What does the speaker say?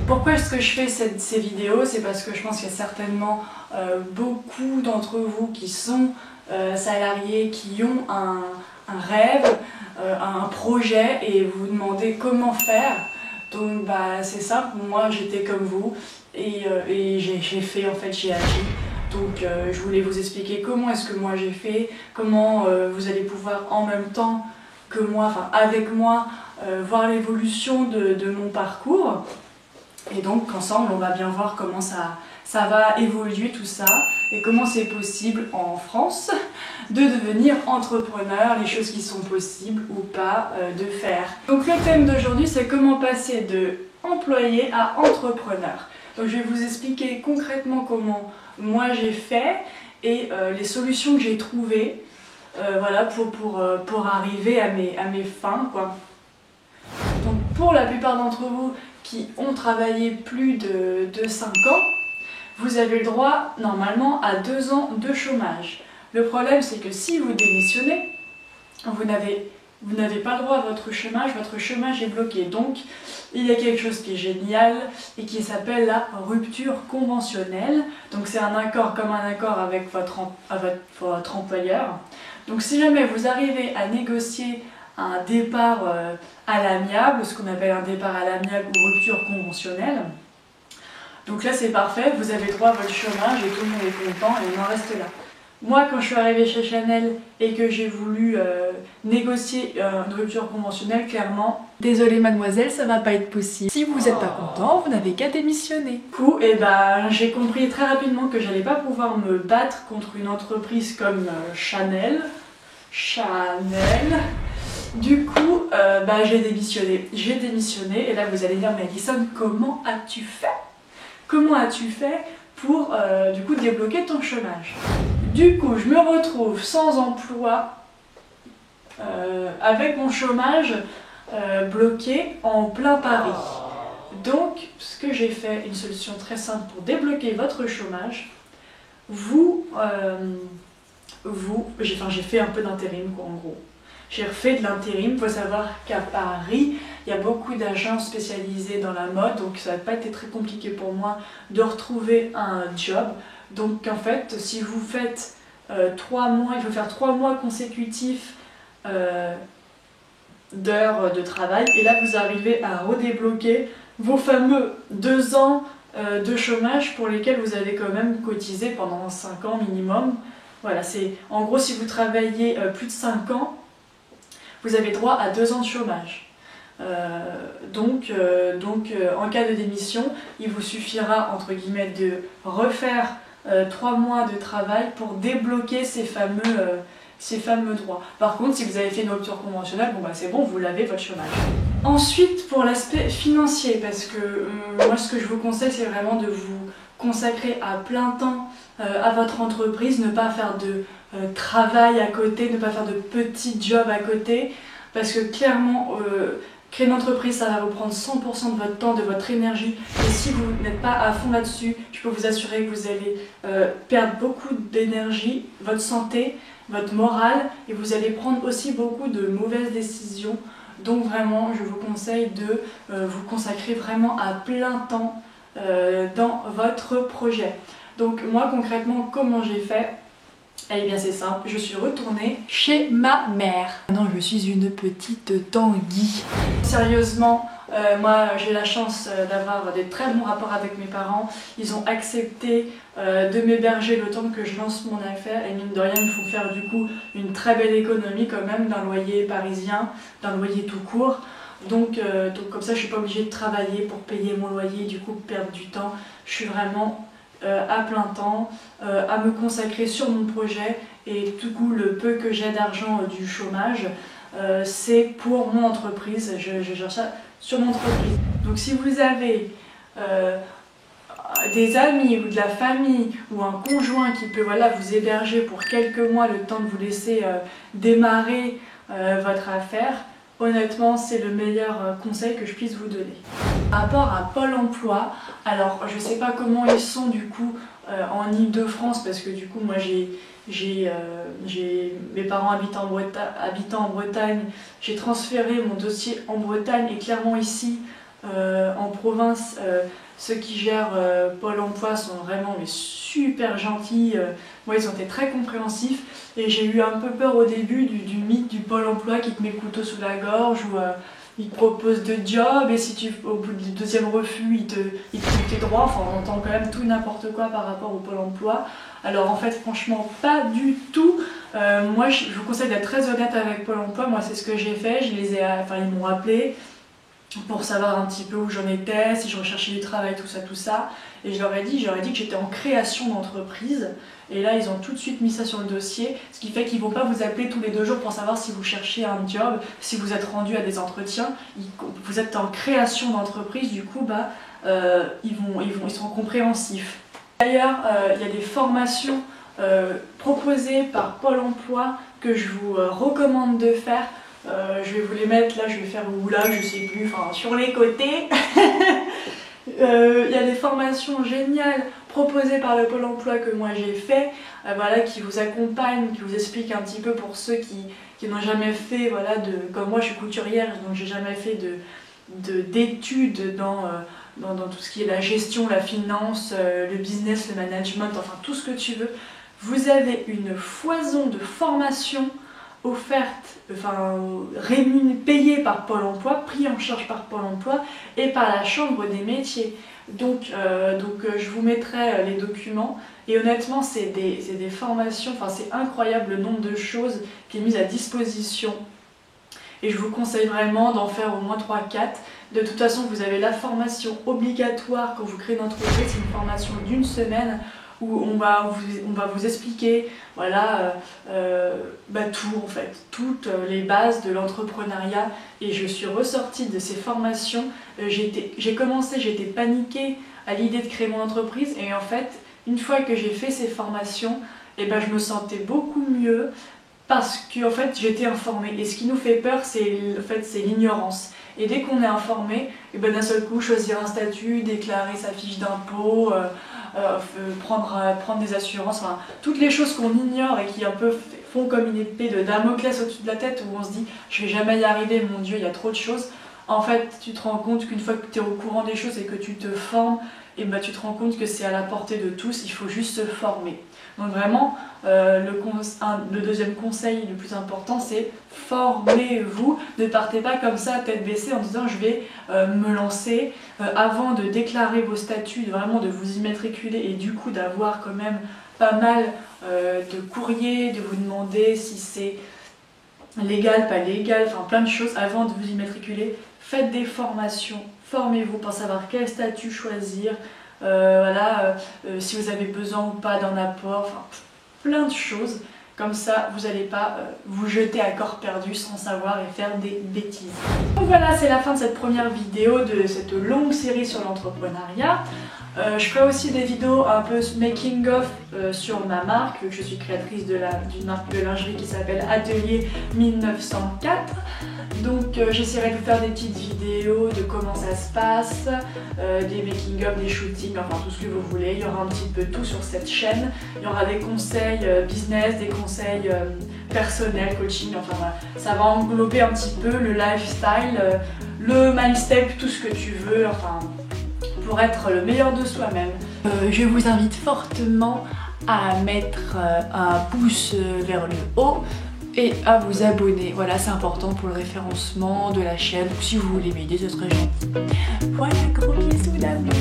Pourquoi est-ce que je fais ces vidéos? C'est parce que je pense qu'il y a certainement beaucoup d'entre vous qui sont salariés, qui ont un rêve, un projet et vous vous demandez comment faire. Donc c'est simple, moi j'étais comme vous et j'ai fait, en fait j'ai agi. Donc je voulais vous expliquer comment est-ce que moi j'ai fait, comment vous allez pouvoir en même temps que moi, enfin avec moi, voir l'évolution de mon parcours. Et donc ensemble on va bien voir comment ça va évoluer tout ça et comment c'est possible en France de devenir entrepreneur, les choses qui sont possibles ou pas de faire. Donc le thème d'aujourd'hui c'est comment passer de employé à entrepreneur. Donc je vais vous expliquer concrètement comment moi j'ai fait et les solutions que j'ai trouvées voilà, pour arriver à mes fins, quoi. Donc pour la plupart d'entre vous qui ont travaillé plus de 5 ans, vous avez le droit normalement à 2 ans de chômage. Le problème c'est que si vous démissionnez, vous n'avez pas le droit à votre chômage est bloqué. Donc il y a quelque chose qui est génial et qui s'appelle la rupture conventionnelle. Donc c'est un accord comme un accord avec votre employeur. Donc si jamais vous arrivez à négocier un départ à l'amiable, ce qu'on appelle un départ à l'amiable ou rupture conventionnelle, donc là c'est parfait, vous avez droit à votre chômage et tout le monde est content et on en reste là. Moi quand je suis arrivée chez Chanel et que j'ai voulu négocier une rupture conventionnelle, clairement, désolée mademoiselle, ça va pas être possible. Si vous n'êtes pas content, vous n'avez qu'à démissionner. Du coup, j'ai compris très rapidement que j'allais pas pouvoir me battre contre une entreprise comme Chanel. Du coup, j'ai démissionné et là vous allez dire, mais Alison, comment as-tu fait? Comment as-tu fait pour du coup débloquer ton chômage? Du coup, je me retrouve sans emploi avec mon chômage bloqué en plein Paris. Donc, ce que j'ai fait, une solution très simple pour débloquer votre chômage, j'ai fait un peu d'intérim en gros. J'ai refait de l'intérim. Il faut savoir qu'à Paris, il y a beaucoup d'agences spécialisées dans la mode, donc ça n'a pas été très compliqué pour moi de retrouver un job. Donc en fait, si vous faites 3 mois, il faut faire 3 mois consécutifs d'heures de travail, et là vous arrivez à redébloquer vos fameux 2 ans de chômage pour lesquels vous avez quand même cotisé pendant 5 ans minimum. Voilà, en gros si vous travaillez plus de 5 ans, vous avez droit à 2 ans de chômage. Donc, en cas de démission, il vous suffira entre guillemets de refaire 3 mois de travail pour débloquer ces fameux droits. Par contre, si vous avez fait une rupture conventionnelle, c'est bon, vous l'avez votre chômage. Ensuite, pour l'aspect financier, parce que moi ce que je vous conseille c'est vraiment de vous consacrer à plein temps à votre entreprise, ne pas faire de travail à côté, ne pas faire de petits jobs à côté, parce que clairement créer une entreprise ça va vous prendre 100% de votre temps, de votre énergie, et si vous n'êtes pas à fond là-dessus, je peux vous assurer que vous allez perdre beaucoup d'énergie, votre santé, votre morale, et vous allez prendre aussi beaucoup de mauvaises décisions. Donc vraiment je vous conseille de vous consacrer vraiment à plein temps dans votre projet. Donc moi concrètement comment j'ai fait? Eh bien c'est simple, je suis retournée chez ma mère. Maintenant je suis une petite Tanguy. Sérieusement, moi j'ai la chance d'avoir des très bons rapports avec mes parents. Ils ont accepté de m'héberger le temps que je lance mon affaire, et mine de rien il faut faire du coup une très belle économie quand même d'un loyer parisien, d'un loyer tout court. Donc comme ça je suis pas obligée de travailler pour payer mon loyer, du coup perdre du temps. Je suis vraiment à plein temps, à me consacrer sur mon projet, et du coup le peu que j'ai d'argent du chômage, c'est pour mon entreprise, je gère ça sur mon entreprise. Donc si vous avez des amis ou de la famille ou un conjoint qui peut vous héberger pour quelques mois, le temps de vous laisser démarrer votre affaire, honnêtement, c'est le meilleur conseil que je puisse vous donner. Par rapport à Pôle emploi, alors je sais pas comment ils sont du coup en Ile-de-France, parce que du coup moi j'ai mes parents habitant en Bretagne, j'ai transféré mon dossier en Bretagne et clairement ici, en province, ceux qui gèrent Pôle emploi sont vraiment mais super gentils. Moi, ils ont été très compréhensifs et j'ai eu un peu peur au début du mythe du Pôle emploi qui te met le couteau sous la gorge ou il te propose de jobs et si au bout du deuxième refus, il te coupe tes droits. Enfin, on entend quand même tout n'importe quoi par rapport au Pôle emploi. Alors en fait, franchement, pas du tout. Moi, je vous conseille d'être très honnête avec Pôle emploi. Moi, c'est ce que j'ai fait. Ils m'ont appelé pour savoir un petit peu où j'en étais, si je recherchais du travail, tout ça. Et je leur ai dit que j'étais en création d'entreprise. Et là, ils ont tout de suite mis ça sur le dossier, ce qui fait qu'ils ne vont pas vous appeler tous les 2 jours pour savoir si vous cherchez un job, si vous êtes rendu à des entretiens. Vous êtes en création d'entreprise, du coup, ils seront compréhensifs. D'ailleurs, il y a des formations proposées par Pôle emploi que je vous recommande de faire. Je vais vous les mettre là, je vais faire où là, je sais plus, enfin sur les côtés. Il y a des formations géniales proposées par le Pôle emploi que moi j'ai fait, voilà, qui vous accompagnent, qui vous expliquent un petit peu pour ceux qui n'ont jamais fait, voilà, comme moi je suis couturière, donc j'ai jamais fait d'études dans tout ce qui est la gestion, la finance, le business, le management, enfin tout ce que tu veux. Vous avez une foison de formations offertes, payées par Pôle emploi, pris en charge par Pôle emploi et par la Chambre des métiers. Donc je vous mettrai les documents et honnêtement c'est des formations, enfin c'est incroyable le nombre de choses qui est mis à disposition et je vous conseille vraiment d'en faire au moins 3-4. De toute façon vous avez la formation obligatoire quand vous créez une entreprise, c'est une formation d'1 semaine où on va vous expliquer voilà, tout en fait, toutes les bases de l'entrepreneuriat et je suis ressortie de ces formations, j'étais paniquée à l'idée de créer mon entreprise et en fait une fois que j'ai fait ces formations, je me sentais beaucoup mieux parce que en fait, j'étais informée et ce qui nous fait peur c'est l'ignorance. Et dès qu'on est informé, d'un seul coup choisir un statut, déclarer sa fiche d'impôt, prendre des assurances, enfin, toutes les choses qu'on ignore et qui un peu font comme une épée de Damoclès au-dessus de la tête où on se dit je vais jamais y arriver, mon Dieu, il y a trop de choses. En fait, tu te rends compte qu'une fois que tu es au courant des choses et que tu te formes, tu te rends compte que c'est à la portée de tous, il faut juste se former. Donc vraiment, le deuxième conseil le plus important, c'est formez-vous. Ne partez pas comme ça, tête baissée, en disant je vais me lancer. Avant de déclarer vos statuts, vraiment de vous immatriculer et du coup d'avoir quand même pas mal de courriers, de vous demander si c'est légal, pas légal, enfin plein de choses avant de vous immatriculer. Faites des formations, formez-vous pour savoir quel statut choisir, si vous avez besoin ou pas d'un apport, enfin plein de choses. Comme ça, vous n'allez pas vous jeter à corps perdu sans savoir et faire des bêtises. Donc voilà, c'est la fin de cette première vidéo de cette longue série sur l'entrepreneuriat. Je ferai aussi des vidéos un peu making of sur ma marque, vu que je suis créatrice d'une marque de lingerie qui s'appelle Atelier 1904. Donc j'essaierai de vous faire des petites vidéos de comment ça se passe, des making of, des shootings, enfin tout ce que vous voulez. Il y aura un petit peu tout sur cette chaîne. Il y aura des conseils business, des conseils personnels, coaching, enfin voilà. Ça va englober un petit peu le lifestyle, le mindset, tout ce que tu veux, enfin pour être le meilleur de soi-même. Je vous invite fortement à mettre un pouce vers le haut et à vous abonner. Voilà, c'est important pour le référencement de la chaîne. Si vous voulez m'aider, ce serait gentil. Voilà, gros bisous d'amour.